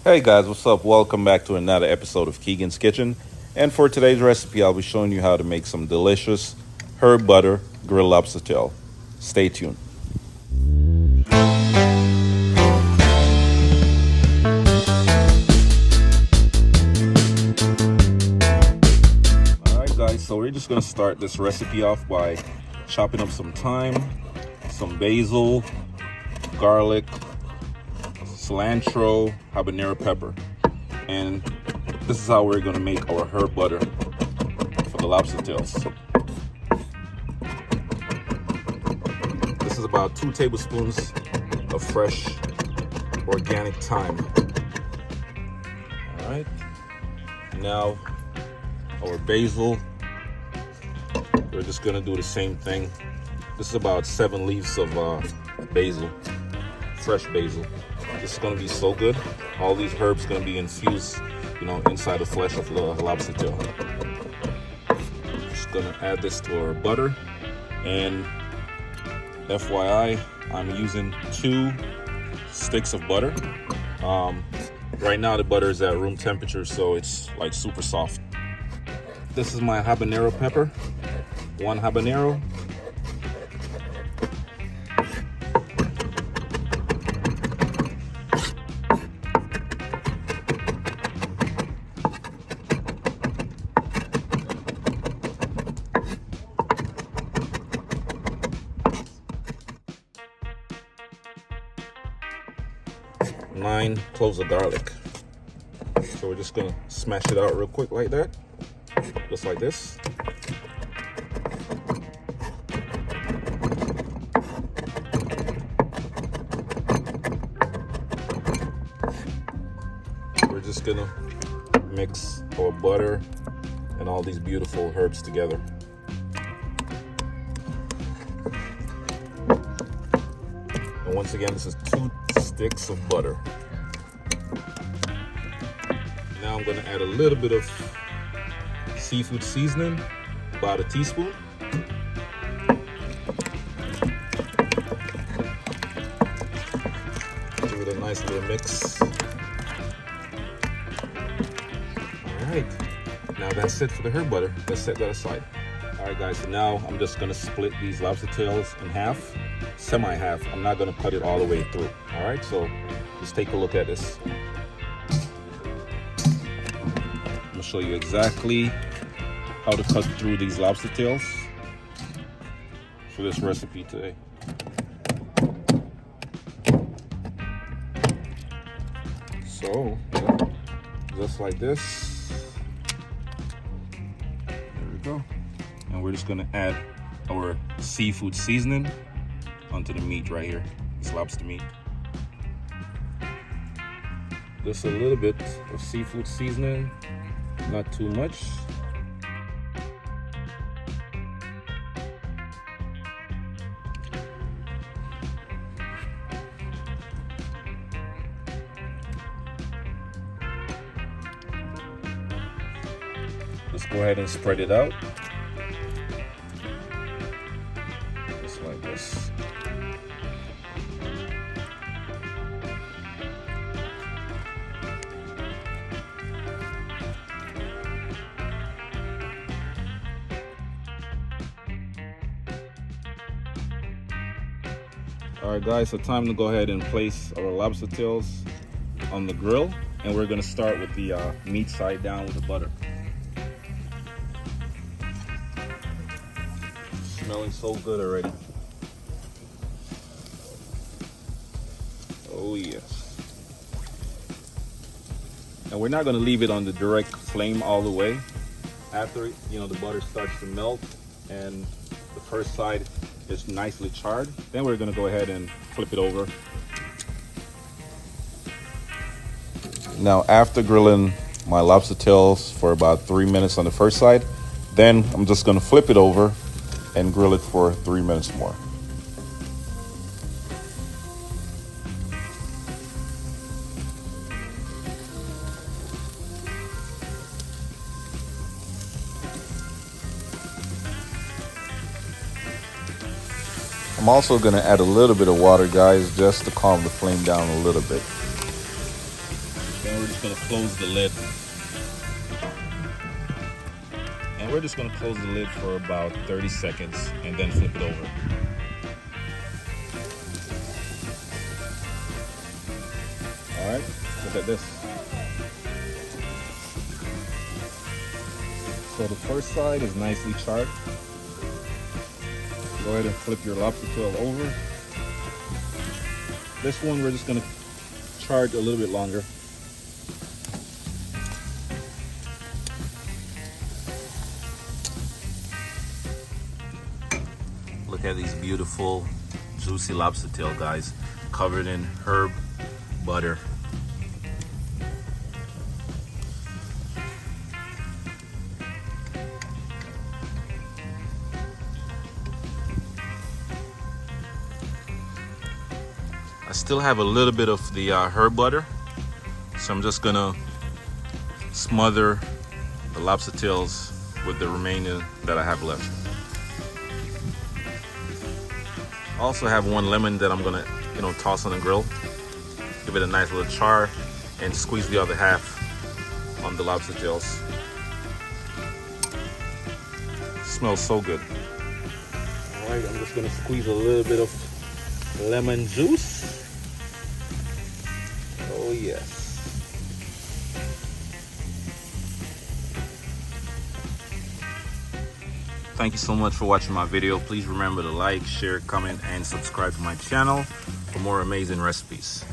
Hey guys, what's up? Welcome back to another episode of Keegan's Kitchen. And for today's recipe, I'll be showing you how to make some delicious herb butter grilled lobster tail. Stay tuned. Alright guys, so we're just gonna start this recipe off by chopping up some thyme, some basil, garlic, cilantro, habanero pepper. And this is how we're gonna make our herb butter for the lobster tails. This is about 2 tablespoons of fresh organic thyme. All right, now our basil, we're just gonna do the same thing. This is about 7 leaves of basil, fresh basil. This is gonna be so good. All these herbs gonna be infused, inside the flesh of the lobster tail. Just gonna add this to our butter, and FYI, I'm using 2 sticks of butter. Right now the butter is at room temperature, so it's like super soft. This is my habanero pepper, 1 habanero. Nine cloves of garlic. So we're just gonna smash it out real quick like that, just like this. We're just gonna mix our butter and all these beautiful herbs together. And once again, this is 2 sticks of butter. Now I'm gonna add a little bit of seafood seasoning, about a teaspoon. Give it a nice little mix. All right, now that's it for the herb butter. Let's set that aside. All right guys, so now I'm just gonna split these lobster tails in half, semi-half. I'm not gonna cut it all the way through. All right, so let's take a look at this. I'm gonna show you exactly how to cut through these lobster tails for this recipe today. So, just like this. There we go. And we're just gonna add our seafood seasoning onto the meat right here, this lobster meat. Just a little bit of seafood seasoning, not too much. Just go ahead and spread it out. Just like this. Alright guys, so time to go ahead and place our lobster tails on the grill, and we're gonna start with the meat side down with the butter. Smelling so good already. Oh yes. And we're not gonna leave it on the direct flame all the way. After the butter starts to melt and the first side is nicely charred, then we're gonna go ahead and flip it over. Now after grilling my lobster tails for about 3 minutes on the first side, then I'm just gonna flip it over and grill it for 3 minutes more. I'm also going to add a little bit of water, guys, just to calm the flame down a little bit. Then we're just gonna close the lid. And we're just gonna close the lid for about 30 seconds and then flip it over. All right, look at this. So the first side is nicely charred. Go ahead and flip your lobster tail over. This one we're just gonna char it a little bit longer. Look at these beautiful, juicy lobster tail, guys, covered in herb butter. I still have a little bit of the herb butter, so I'm just gonna smother the lobster tails with the remaining that I have left. I also have one lemon that I'm gonna, toss on the grill, give it a nice little char, and squeeze the other half on the lobster tails. Smells so good. All right, I'm just gonna squeeze a little bit of lemon juice. Oh yes. Thank you so much for watching my video. Please remember to like, share, comment, and subscribe to my channel for more amazing recipes.